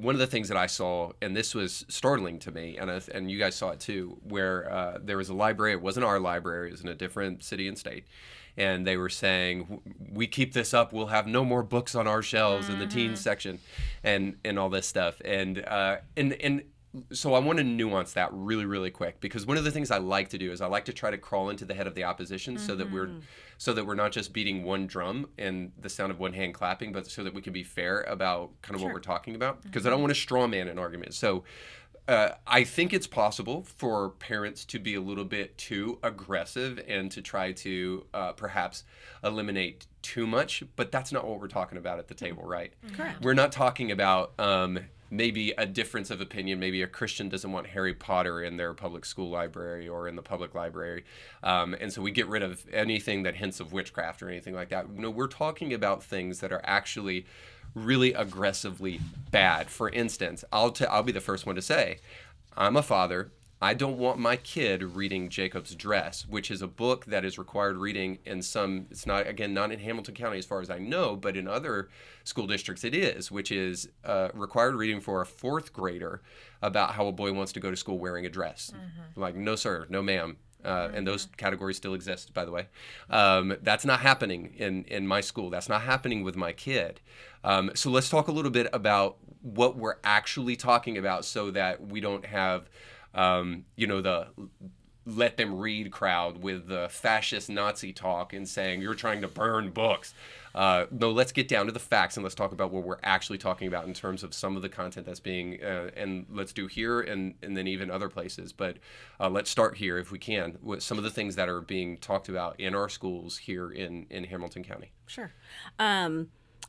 one of the things that I saw, and this was startling to me, and you guys saw it too, where there was a library. It wasn't our library. It was in a different city and state. And they were saying, we keep this up, we'll have no more books on our shelves in the teens section, and all this stuff. And so I want to nuance that really, really quick, because one of the things I like to do is I like to try to crawl into the head of the opposition so that we're not just beating one drum and the sound of one hand clapping, but so that we can be fair about kind of what we're talking about, because I don't want to straw man an argument. So I think it's possible for parents to be a little bit too aggressive and to try to perhaps eliminate too much, but that's not what we're talking about at the table, right? Correct. We're not talking about maybe a difference of opinion. Maybe a Christian doesn't want Harry Potter in their public school library or in the public library. And so we get rid of anything that hints of witchcraft or anything like that. No, we're talking about things that are actually really aggressively bad. For instance, I'll be the first one to say, I'm a father. I don't want my kid reading Jacob's Dress, which is a book that is required reading in some, it's not, again, not in Hamilton County as far as I know, but in other school districts it is, which is required reading for a fourth grader about how a boy wants to go to school wearing a dress. Like, no sir, no ma'am. And those categories still exist, by the way. That's not happening in my school. That's not happening with my kid. So let's talk a little bit about what we're actually talking about so that we don't have, the let them read crowd with the fascist Nazi talk and saying you're trying to burn books. No, let's get down to the facts and let's talk about what we're actually talking about in terms of some of the content that's being, and let's do here and then even other places. But let's start here, if we can, with some of the things that are being talked about in our schools here in Hamilton County. Sure.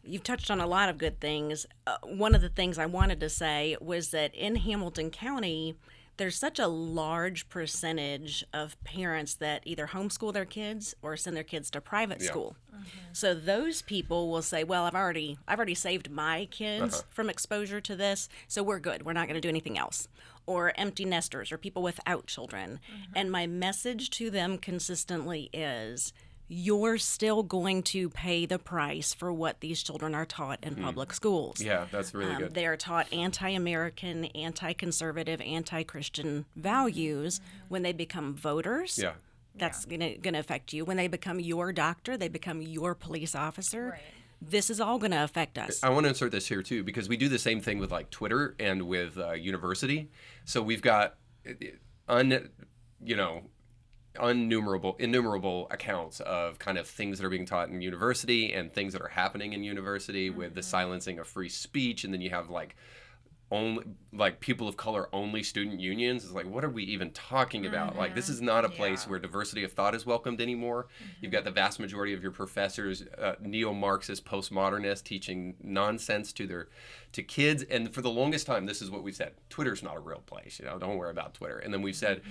You've touched on a lot of good things. One of the things I wanted to say was that in Hamilton County, there's such a large percentage of parents that either homeschool their kids or send their kids to private school. So those people will say, well, I've already saved my kids from exposure to this, so we're good. We're not going to do anything else. Or empty nesters or people without children. And my message to them consistently is, you're still going to pay the price for what these children are taught in public schools. Yeah, that's really good. They are taught anti-American, anti-conservative, anti-Christian values when they become voters. Yeah. That's going to affect you. When they become your doctor, they become your police officer. Right. This is all going to affect us. I want to insert this here too, because we do the same thing with like Twitter and with university. So we've got innumerable accounts of kind of things that are being taught in university and things that are happening in university with the silencing of free speech, and then you have only people of color only student unions. It's like, what are we even talking about? Like, this is not a place where diversity of thought is welcomed anymore. You've got the vast majority of your professors, neo-Marxist, postmodernists, teaching nonsense to kids. And for the longest time, this is what we've said: Twitter's not a real place. Don't worry about Twitter. And then we've said,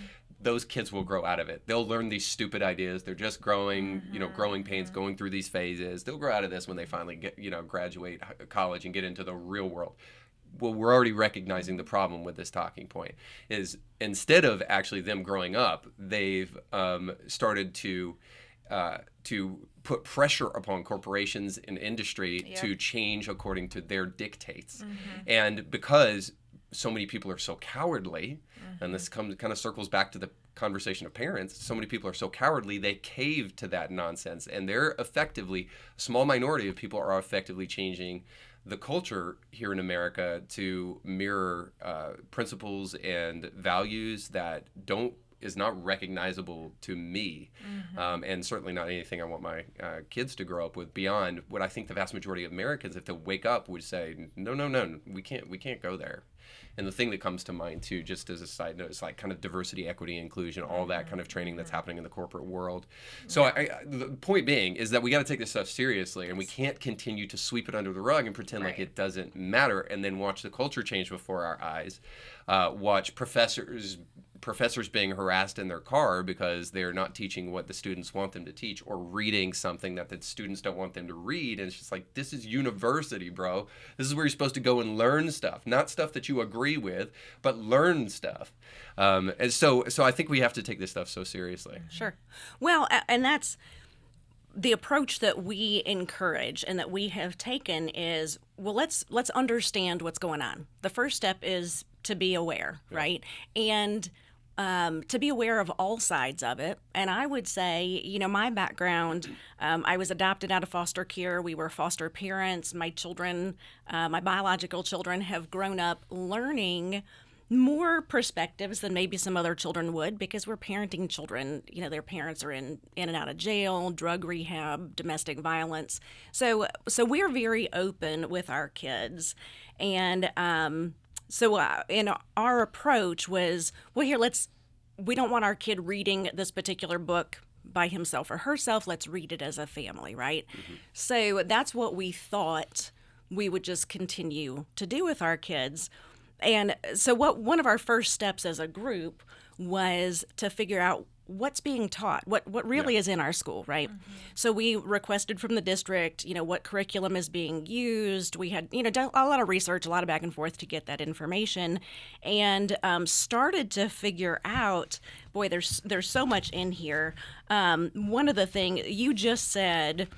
those kids will grow out of it. They'll learn these stupid ideas. They're just growing, growing pains, going through these phases. They'll grow out of this when they finally get, graduate college and get into the real world. Well, we're already recognizing the problem with this talking point is, instead of actually them growing up, they've started to put pressure upon corporations and industry to change according to their dictates. And because so many people are so cowardly, and this kind of circles back to the conversation of parents, so many people are so cowardly, they cave to that nonsense. And they're effectively, a small minority of people are effectively changing the culture here in America to mirror principles and values that is not recognizable to me, and certainly not anything I want my kids to grow up with, beyond what I think the vast majority of Americans, if they wake up, would say, no, we can't go there. And the thing that comes to mind too, just as a side note, is like kind of diversity, equity, inclusion, all that kind of training that's happening in the corporate world. So the point being is that we got to take this stuff seriously, and we can't continue to sweep it under the rug and pretend like it doesn't matter, and then watch the culture change before our eyes. Watch professors being harassed in their car because they're not teaching what the students want them to teach, or reading something that the students don't want them to read. And it's just like, this is university, bro. This is where you're supposed to go and learn stuff, not stuff that you agree with, but learn stuff. And so I think we have to take this stuff so seriously. Sure. Well, and that's the approach that we encourage and that we have taken is, well, let's understand what's going on. The first step is to be aware, right? And to be aware of all sides of it. And I would say, my background, I was adopted out of foster care. We were foster parents. My children, my biological children, have grown up learning more perspectives than maybe some other children would, because we're parenting children. Their parents are in and out of jail, drug rehab, domestic violence. So we're very open with our kids. And so our approach was, well, here, we don't want our kid reading this particular book by himself or herself. Let's read it as a family, right? Mm-hmm. So that's what we thought we would just continue to do with our kids. And so one of our first steps as a group was to figure out what's being taught, what really is in our school, right? Mm-hmm. So we requested from the district, what curriculum is being used. We had, done a lot of research, a lot of back and forth to get that information, and started to figure out, boy, there's so much in here. One of the things you just said,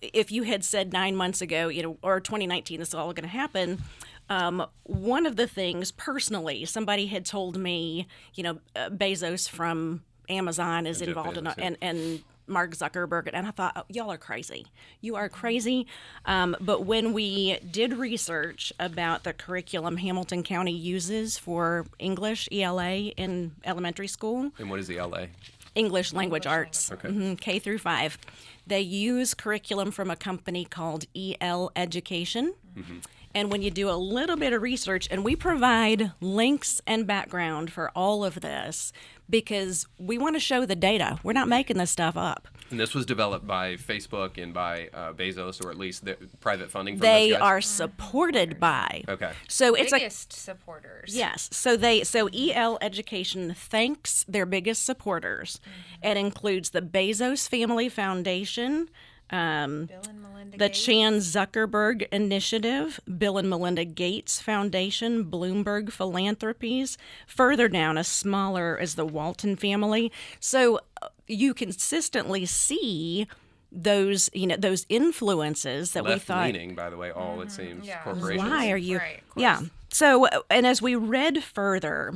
if you had said 9 months ago, or 2019, this is all going to happen. One of the things, personally, somebody had told me, Bezos from Amazon is involved and Mark Zuckerberg, and I thought, oh, y'all are crazy. You are crazy. But when we did research about the curriculum Hamilton County uses for English, ELA, in elementary school. And what is ELA? English Language Arts, okay. K through 5. They use curriculum from a company called EL Education. Mm-hmm. And when you do a little bit of research, and we provide links and background for all of this, because we want to show the data. We're not making this stuff up. And this was developed by Facebook and by Bezos, or at least the private funding from they those guys? Are supported by. Okay. So it's biggest supporters. Yes. So EL Education thanks their biggest supporters. Mm-hmm. It includes the Bezos Family Foundation, Bill and Melinda the Gates. Chan Zuckerberg Initiative, Bill and Melinda Gates Foundation, Bloomberg Philanthropies. Further down, a smaller, is the Walton family. So you consistently see those, those influences that we thought. Left-leaning, by the way, all it seems, corporations. Why are you? Right, yeah. So, and as we read further,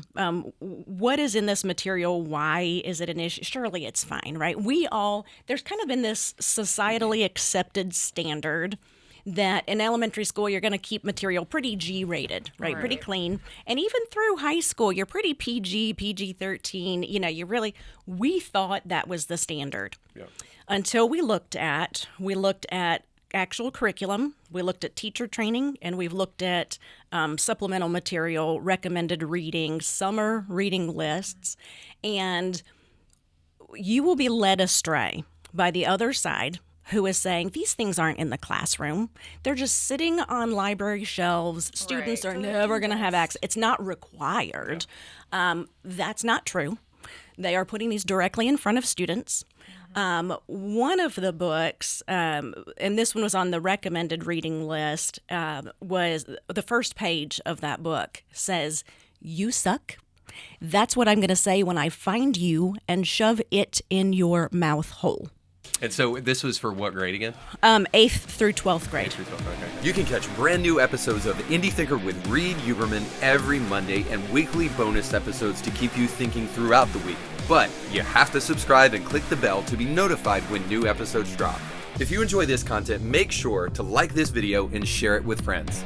what is in this material? Why is it an issue? Surely it's fine, right? There's kind of been this societally accepted standard that in elementary school, you're going to keep material pretty G-rated, right? Pretty clean. And even through high school, you're pretty PG-13. We thought that was the standard. Yeah. Until we looked at actual curriculum, we looked at teacher training, and we've looked at supplemental material, recommended reading, summer reading lists, and you will be led astray by the other side, who is saying these things aren't in the classroom. They're just sitting on library shelves. Students are never going to have access. It's not required. Yeah. That's not true. They are putting these directly in front of students. One of the books, and this one was on the recommended reading list, was the first page of that book says, "You suck. That's what I'm going to say when I find you and shove it in your mouth hole." And so this was for what grade again? 8th through 12th grade. 8th through 12th, okay. You can catch brand new episodes of Indie Thinker with Reed Huberman every Monday, and weekly bonus episodes to keep you thinking throughout the week. But you have to subscribe and click the bell to be notified when new episodes drop. If you enjoy this content, make sure to like this video and share it with friends.